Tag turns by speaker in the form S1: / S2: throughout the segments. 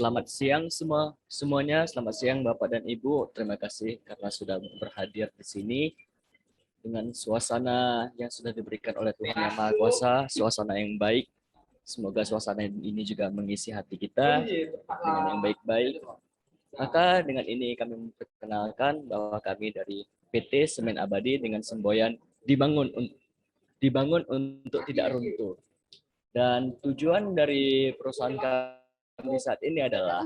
S1: Selamat siang semuanya. Selamat siang Bapak dan Ibu. Terima kasih karena sudah berhadir di sini dengan suasana yang sudah diberikan oleh Tuhan Yang Maha Kuasa, suasana yang baik. Semoga suasana ini juga mengisi hati kita dengan yang baik-baik. Maka dengan ini kami memperkenalkan bahwa kami dari PT Semen Abadi dengan semboyan dibangun untuk tidak runtuh. Dan tujuan dari perusahaan kami saat ini adalah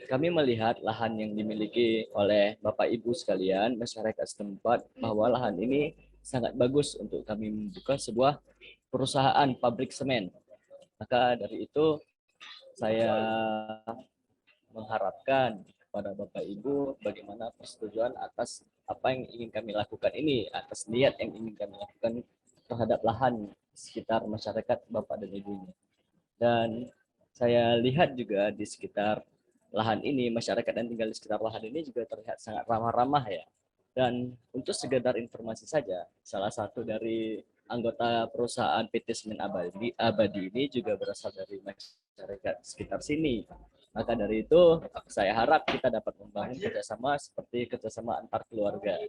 S1: kami melihat lahan yang dimiliki oleh Bapak Ibu sekalian, masyarakat setempat, bahwa lahan ini sangat bagus untuk kami membuka sebuah perusahaan pabrik semen. Maka dari itu saya mengharapkan kepada Bapak Ibu bagaimana persetujuan atas apa yang ingin kami lakukan ini, atas niat yang ingin kami lakukan terhadap lahan sekitar masyarakat Bapak dan Ibu ini. Dan saya lihat juga di sekitar lahan ini, masyarakat yang tinggal di sekitar lahan ini juga terlihat sangat ramah-ramah ya. Dan untuk sekedar informasi saja, salah satu dari anggota perusahaan PT Semen Abadi ini juga berasal dari masyarakat sekitar sini. Maka dari itu, saya harap kita dapat membangun kerjasama seperti kerjasama antar keluarga.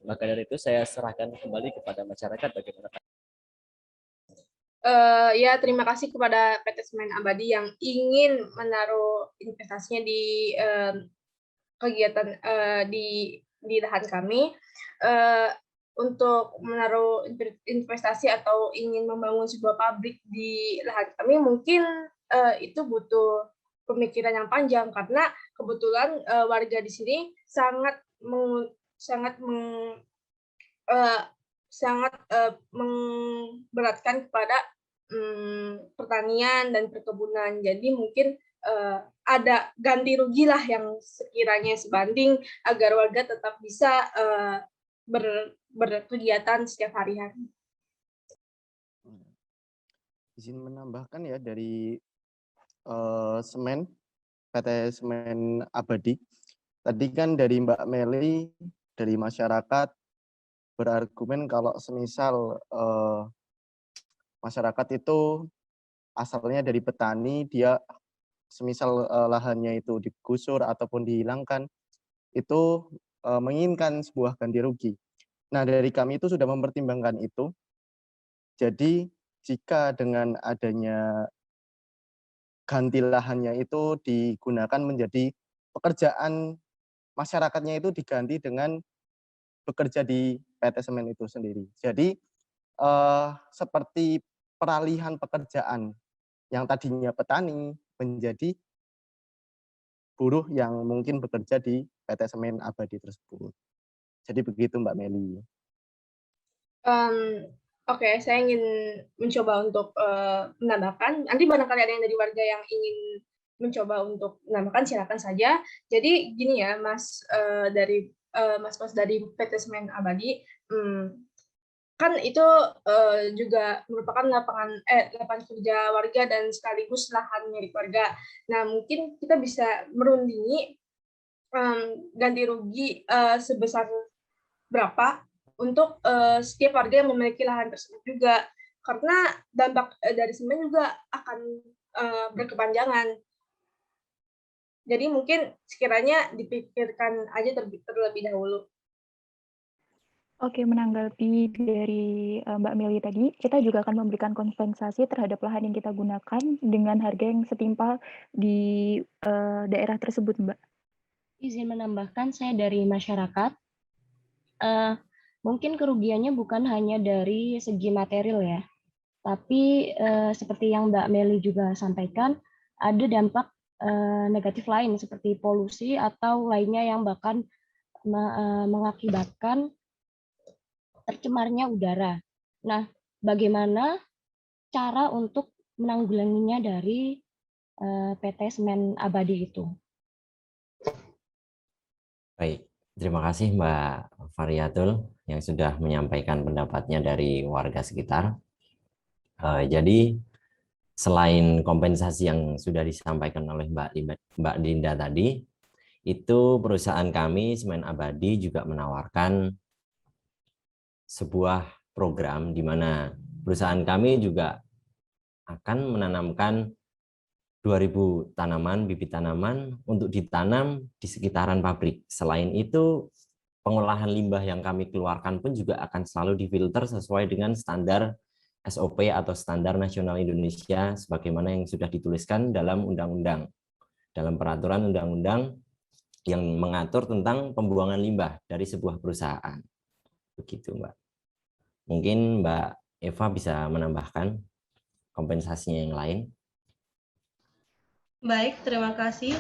S1: Maka dari itu, saya serahkan kembali kepada masyarakat bagaimana.
S2: Ya, terima kasih kepada PT Semen Abadi yang ingin menaruh investasinya di kegiatan di lahan kami. Untuk menaruh investasi atau ingin membangun sebuah pabrik di lahan kami, mungkin itu butuh pemikiran yang panjang karena kebetulan warga di sini sangat memberatkan kepada pertanian dan perkebunan. Jadi mungkin ada ganti rugi lah yang sekiranya sebanding agar warga tetap bisa berkegiatan setiap hari-hari.
S3: Izin menambahkan ya dari PT Semen Abadi. Tadi kan dari Mbak Meli dari masyarakat berargumen kalau semisal masyarakat itu asalnya dari petani, dia semisal lahannya itu digusur ataupun dihilangkan, itu menginginkan sebuah ganti rugi. Nah, dari kami itu sudah mempertimbangkan itu. Jadi jika dengan adanya ganti lahannya itu digunakan menjadi pekerjaan masyarakatnya itu diganti dengan bekerja di PT Semen itu sendiri. Jadi seperti peralihan pekerjaan yang tadinya petani menjadi buruh yang mungkin bekerja di PT Semen Abadi tersebut. Jadi begitu Mbak Meli.
S2: Oke, saya ingin mencoba untuk menambahkan. Nanti barangkali ada yang dari warga yang ingin mencoba untuk menambahkan, silakan saja. Jadi gini ya, Mas dari Mas dari PT Semen Abadi, kan itu juga merupakan lapangan kerja warga dan sekaligus lahan milik warga. Nah, mungkin kita bisa merundingi ganti rugi sebesar berapa untuk setiap warga yang memiliki lahan tersebut juga, karena dampak dari semen juga akan berkepanjangan. Jadi mungkin sekiranya dipikirkan aja terlebih dahulu.
S4: Oke, menanggapi dari Mbak Meli tadi, kita juga akan memberikan kompensasi terhadap lahan yang kita gunakan dengan harga yang setimpal di daerah tersebut, Mbak.
S5: Izin menambahkan, saya dari masyarakat. Mungkin kerugiannya bukan hanya dari segi material ya, tapi seperti yang Mbak Meli juga sampaikan, ada dampak negatif lain seperti polusi atau lainnya yang bahkan mengakibatkan tercemarnya udara. Nah, bagaimana cara untuk menanggulanginya dari PT Semen Abadi itu?
S6: Baik, terima kasih Mbak Variatul yang sudah menyampaikan pendapatnya dari warga sekitar. Jadi, selain kompensasi yang sudah disampaikan oleh Mbak Dinda tadi, itu perusahaan kami Semen Abadi juga menawarkan sebuah program di mana perusahaan kami juga akan menanamkan 2.000 tanaman, bibit tanaman untuk ditanam di sekitaran pabrik. Selain itu, pengolahan limbah yang kami keluarkan pun juga akan selalu difilter sesuai dengan standar SOP atau Standar Nasional Indonesia sebagaimana yang sudah dituliskan dalam undang-undang, dalam peraturan undang-undang yang mengatur tentang pembuangan limbah dari sebuah perusahaan. Begitu, Mbak. Mungkin Mbak Eva bisa menambahkan kompensasinya yang lain.
S7: Baik, terima kasih.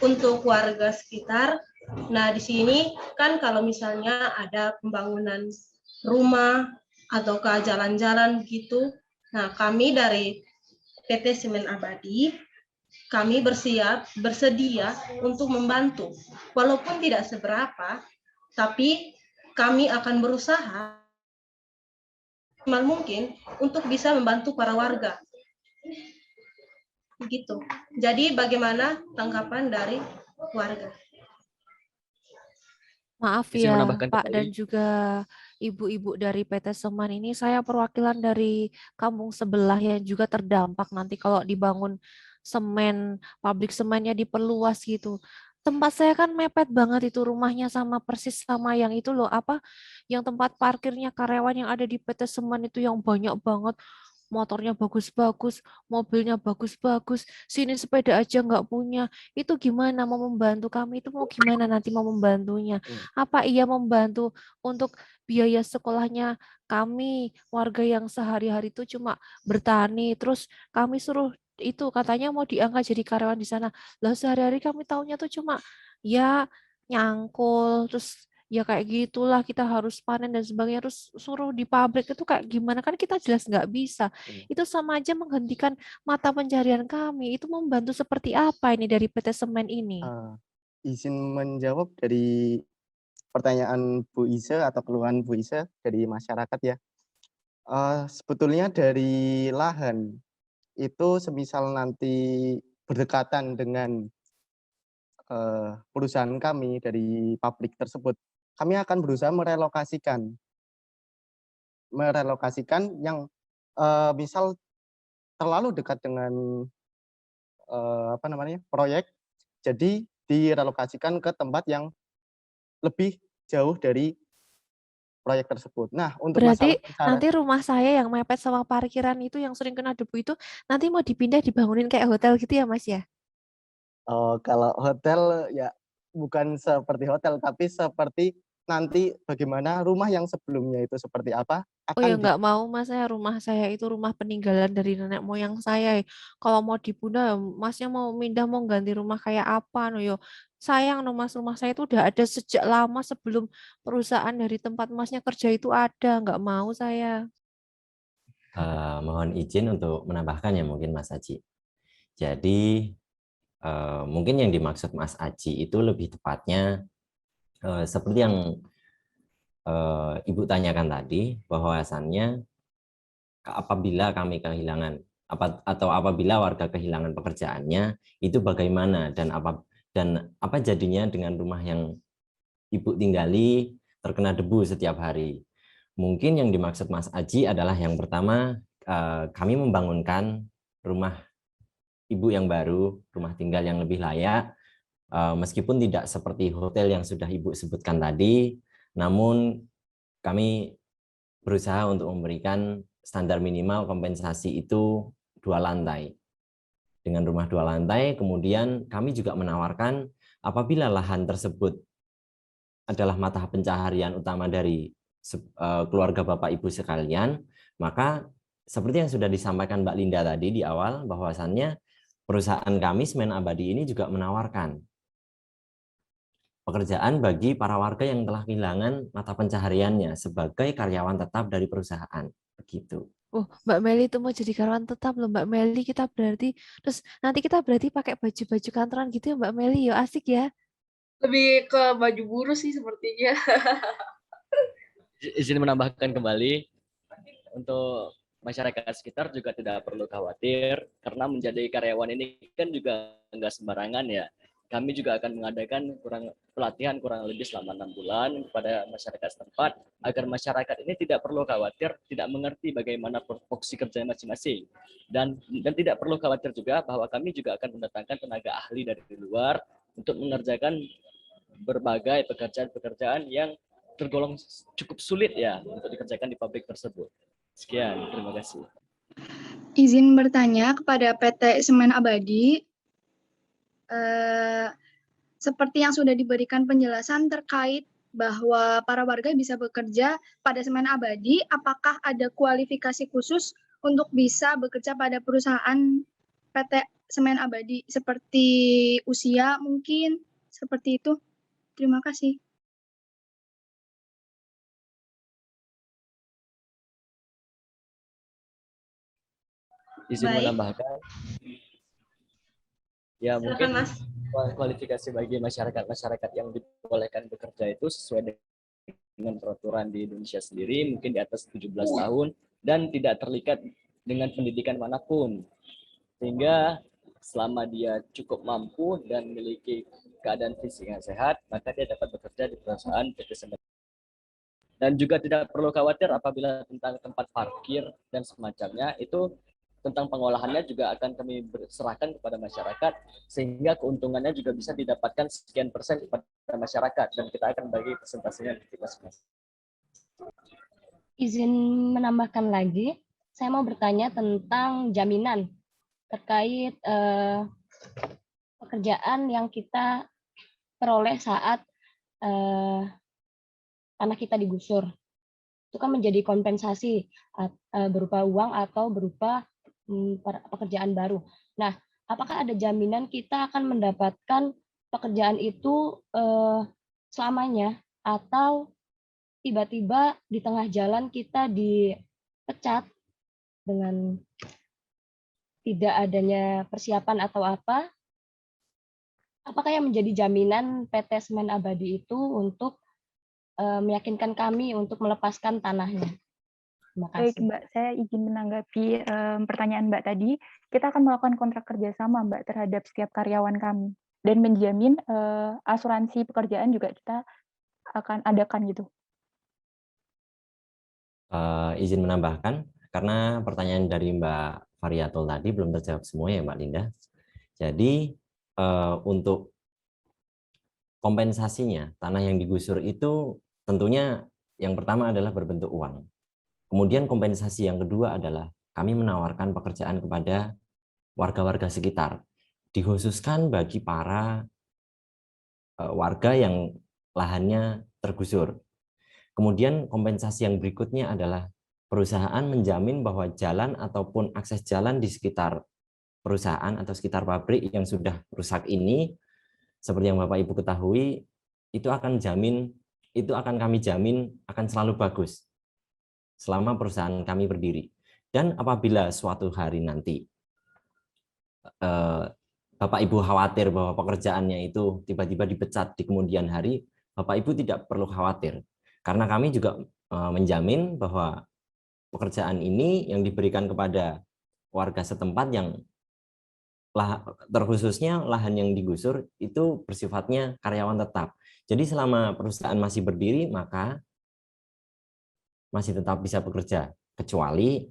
S7: Untuk warga sekitar, nah di sini kan kalau misalnya ada pembangunan rumah atau ke jalan-jalan gitu, nah kami dari PT Semen Abadi, kami bersedia untuk membantu. Walaupun tidak seberapa, tapi kami akan berusaha maksimal mungkin untuk bisa membantu para warga. Begitu. Jadi bagaimana tanggapan dari warga?
S8: Maaf
S1: Izin
S8: ya,
S1: menambahkan
S8: Pak
S1: kembali.
S8: dan juga ibu-ibu dari PT Semen ini, saya perwakilan dari kampung sebelah yang juga terdampak nanti kalau dibangun semen, pabrik semennya diperluas gitu. Tempat saya kan mepet banget itu rumahnya sama persis sama yang itu loh, apa yang tempat parkirnya karyawan yang ada di PT Semen itu yang banyak banget. Motornya bagus-bagus, mobilnya bagus-bagus, sini sepeda aja nggak punya. Itu gimana mau membantu kami itu mau gimana nanti mau membantunya? Apa ia membantu untuk biaya sekolahnya kami, warga yang sehari-hari itu cuma bertani, terus kami suruh itu katanya mau diangkat jadi karyawan di sana. Lah sehari-hari kami taunya tuh cuma ya nyangkul, terus ya kayak gitulah kita harus panen dan sebagainya, terus suruh di pabrik itu kayak gimana kan kita jelas nggak bisa. Itu sama aja menghentikan mata pencarian kami. Itu membantu seperti apa ini dari PT Semen ini?
S3: Izin menjawab dari pertanyaan Bu Ise atau keluhan Bu Ise dari masyarakat ya. Sebetulnya dari lahan itu semisal nanti berdekatan dengan perusahaan kami dari pabrik tersebut, kami akan berusaha merelokasikan yang misal terlalu dekat dengan proyek, jadi direlokasikan ke tempat yang lebih jauh dari proyek tersebut. Nah, untuk
S8: Berarti
S3: masalah
S8: nanti rumah saya yang mepet sama parkiran itu yang sering kena debu itu nanti mau dipindah dibangunin kayak hotel gitu ya Mas ya?
S3: kalau hotel ya bukan seperti hotel, tapi seperti nanti bagaimana rumah yang sebelumnya itu seperti apa
S8: Oh ya
S3: akan
S8: nggak mau Mas, saya rumah saya itu rumah peninggalan dari nenek moyang saya. Kalau mau dipindah, Masnya mau pindah mau ganti rumah kayak apa? No yo, sayang no Mas, rumah saya itu udah ada sejak lama sebelum perusahaan dari tempat Masnya kerja itu ada. Nggak mau saya.
S6: Mohon izin untuk menambahkan ya mungkin Mas Aji. Jadi mungkin yang dimaksud Mas Aji itu lebih tepatnya seperti yang Ibu tanyakan tadi, bahwasannya apabila kami kehilangan atau apabila warga kehilangan pekerjaannya itu bagaimana dan apa jadinya dengan rumah yang Ibu tinggali terkena debu setiap hari. Mungkin yang dimaksud Mas Aji adalah yang pertama, kami membangunkan rumah Ibu yang baru, rumah tinggal yang lebih layak, meskipun tidak seperti hotel yang sudah Ibu sebutkan tadi, namun kami berusaha untuk memberikan standar minimal kompensasi itu 2 lantai. Dengan rumah 2 lantai, kemudian kami juga menawarkan apabila lahan tersebut adalah mata pencaharian utama dari keluarga Bapak Ibu sekalian, maka seperti yang sudah disampaikan Mbak Linda tadi di awal, bahwasannya perusahaan kami Semen Abadi ini juga menawarkan pekerjaan bagi para warga yang telah kehilangan mata pencahariannya sebagai karyawan tetap dari perusahaan. Begitu.
S8: Oh, Mbak Meli itu mau jadi karyawan tetap loh Mbak Meli, kita berarti terus nanti kita berarti pakai baju-baju kantoran gitu ya Mbak Meli, ya asik ya.
S2: Lebih ke baju buruh sih sepertinya.
S1: Izin menambahkan kembali, untuk masyarakat sekitar juga tidak perlu khawatir karena menjadi karyawan ini kan juga nggak sembarangan ya. kami juga akan mengadakan pelatihan kurang lebih selama 6 bulan kepada masyarakat setempat agar masyarakat ini tidak perlu khawatir, tidak mengerti bagaimana fokus kerja masing-masing, dan tidak perlu khawatir juga bahwa kami juga akan mendatangkan tenaga ahli dari luar untuk mengerjakan berbagai pekerjaan-pekerjaan yang tergolong cukup sulit ya untuk dikerjakan di pabrik tersebut. Sekian, terima kasih.
S9: Izin bertanya kepada PT Semen Abadi, seperti yang sudah diberikan penjelasan terkait bahwa para warga bisa bekerja pada Semen Abadi, apakah ada kualifikasi khusus untuk bisa bekerja pada perusahaan PT Semen Abadi, seperti usia mungkin, seperti itu? Terima kasih.
S1: Izin
S7: Baik.
S1: menambahkan, ya
S7: Silakan,
S1: mungkin
S7: Mas.
S1: kualifikasi bagi masyarakat yang dibolehkan bekerja itu sesuai dengan peraturan di Indonesia sendiri, mungkin di atas 17 tahun dan tidak terlibat dengan pendidikan manapun, sehingga selama dia cukup mampu dan memiliki keadaan fisik yang sehat, maka dia dapat bekerja di perusahaan PT Semen. Dan juga tidak perlu khawatir apabila tentang tempat parkir dan semacamnya, itu tentang pengolahannya juga akan kami serahkan kepada masyarakat, sehingga keuntungannya juga bisa didapatkan sekian persen kepada masyarakat, dan kita akan bagi persentasenya di masing-masing.
S5: Izin menambahkan lagi, saya mau bertanya tentang jaminan terkait pekerjaan yang kita peroleh saat tanah kita digusur. Itu kan menjadi kompensasi berupa uang atau berupa pekerjaan baru. Nah, apakah ada jaminan kita akan mendapatkan pekerjaan itu selamanya, atau tiba-tiba di tengah jalan kita dipecat dengan tidak adanya persiapan atau apa? Apakah yang menjadi jaminan PT Semen Abadi itu untuk meyakinkan kami untuk melepaskan tanahnya? Terima kasih.
S4: Baik, Mbak, saya izin menanggapi pertanyaan Mbak tadi. Kita akan melakukan kontrak kerjasama, Mbak, terhadap setiap karyawan kami. Dan menjamin asuransi pekerjaan juga kita akan adakan gitu.
S6: Izin menambahkan, karena pertanyaan dari Mbak Variatul tadi belum terjawab semua ya Mbak Linda. Jadi untuk kompensasinya, tanah yang digusur itu tentunya yang pertama adalah berbentuk uang. Kemudian kompensasi yang kedua adalah kami menawarkan pekerjaan kepada warga-warga sekitar, dikhususkan bagi para warga yang lahannya tergusur. Kemudian kompensasi yang berikutnya adalah perusahaan menjamin bahwa jalan ataupun akses jalan di sekitar perusahaan atau sekitar pabrik yang sudah rusak ini, seperti yang Bapak Ibu ketahui, itu akan kami jamin akan selalu bagus selama perusahaan kami berdiri. Dan apabila suatu hari nanti Bapak Ibu khawatir bahwa pekerjaannya itu tiba-tiba dipecat di kemudian hari, Bapak Ibu tidak perlu khawatir. Karena kami juga menjamin bahwa pekerjaan ini yang diberikan kepada warga setempat yang terkhususnya lahan yang digusur itu bersifatnya karyawan tetap. Jadi selama perusahaan masih berdiri, maka masih tetap bisa bekerja, kecuali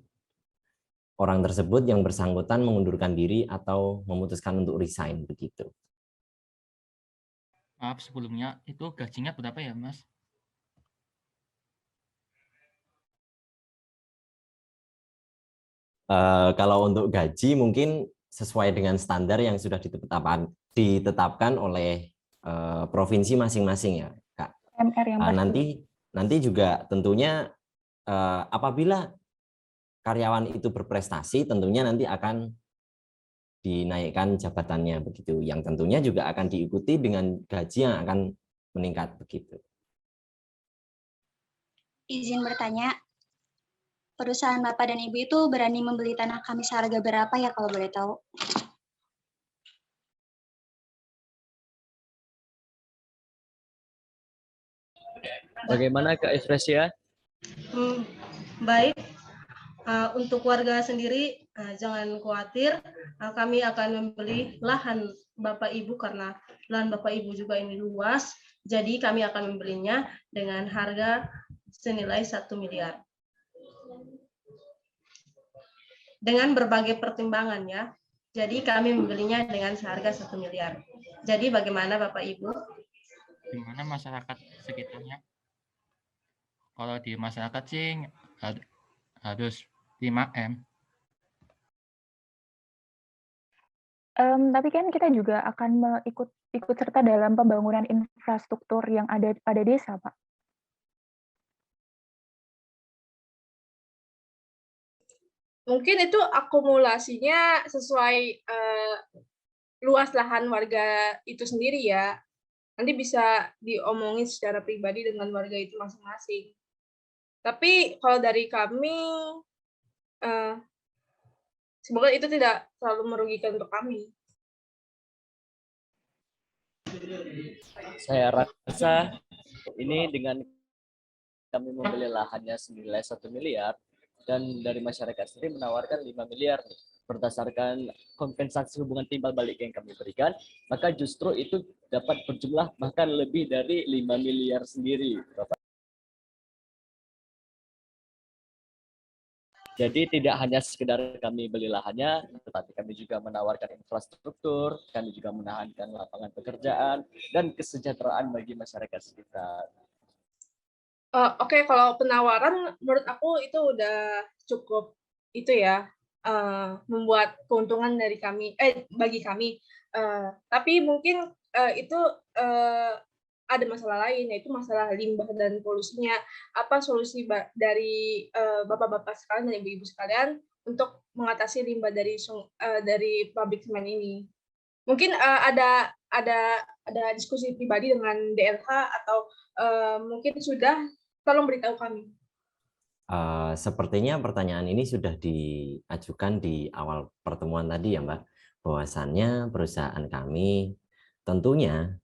S6: orang tersebut yang bersangkutan mengundurkan diri atau memutuskan untuk resign, begitu.
S10: Maaf sebelumnya, itu gajinya berapa ya, Mas?
S6: Kalau untuk gaji mungkin sesuai dengan standar yang sudah ditetapkan oleh provinsi masing-masing ya, Kak.
S4: MR yang pasti.
S6: Nanti juga tentunya apabila karyawan itu berprestasi, tentunya nanti akan dinaikkan jabatannya begitu, yang tentunya juga akan diikuti dengan gaji yang akan meningkat begitu.
S11: Izin bertanya, perusahaan Bapak dan Ibu itu berani membeli tanah kami seharga berapa ya kalau boleh tahu?
S1: Bagaimana Kak Efresia?
S7: Baik, Untuk warga sendiri jangan khawatir, kami akan membeli lahan Bapak Ibu karena lahan Bapak Ibu juga ini luas, jadi kami akan membelinya dengan harga senilai 1 miliar. Dengan berbagai pertimbangan ya, jadi kami membelinya dengan seharga 1 miliar. Jadi bagaimana Bapak Ibu?
S10: Gimana masyarakat sekitarnya? Kalau di masyarakat sih harus 5M.
S4: Tapi kan kita juga akan ikut serta dalam pembangunan infrastruktur yang ada pada desa, Pak.
S2: Mungkin itu akumulasinya sesuai luas lahan warga itu sendiri ya. Nanti bisa diomongin secara pribadi dengan warga itu masing-masing. Tapi kalau dari kami, semoga itu tidak terlalu merugikan untuk kami.
S1: Saya rasa ini dengan kami membeli lahannya senilai 1 miliar dan dari masyarakat sendiri menawarkan 5 miliar berdasarkan kompensasi hubungan timbal balik yang kami berikan, maka justru itu dapat berjumlah bahkan lebih dari 5 miliar sendiri, Bapak. Jadi tidak hanya sekedar kami beli lahannya, tetapi kami juga menawarkan infrastruktur, kami juga menahankan lapangan pekerjaan, dan kesejahteraan bagi masyarakat sekitar.
S2: Oke, kalau penawaran menurut aku itu udah cukup itu ya, membuat keuntungan dari kami, bagi kami. Tapi mungkin itu ada masalah lain, yaitu masalah limbah dan polusinya. Apa solusi dari bapak-bapak sekalian dan ibu-ibu sekalian untuk mengatasi limbah dari pabrik semen ini? Mungkin ada diskusi pribadi dengan DLH atau mungkin sudah, tolong beritahu kami.
S6: Sepertinya pertanyaan ini sudah diajukan di awal pertemuan tadi ya Mbak, bahwasannya perusahaan kami tentunya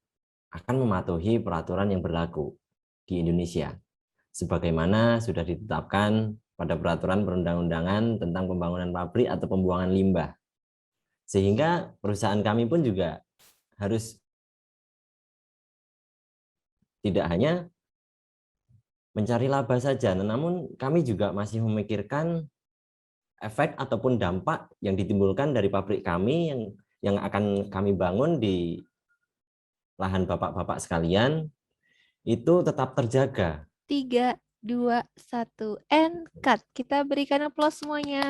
S6: akan mematuhi peraturan yang berlaku di Indonesia, sebagaimana sudah ditetapkan pada peraturan perundang-undangan tentang pembangunan pabrik atau pembuangan limbah. Sehingga perusahaan kami pun juga harus tidak hanya mencari laba saja, namun kami juga masih memikirkan efek ataupun dampak yang ditimbulkan dari pabrik kami yang akan kami bangun di lahan bapak-bapak sekalian itu tetap terjaga.
S8: 3, 2, 1, and cut. Kita berikan aplaus semuanya.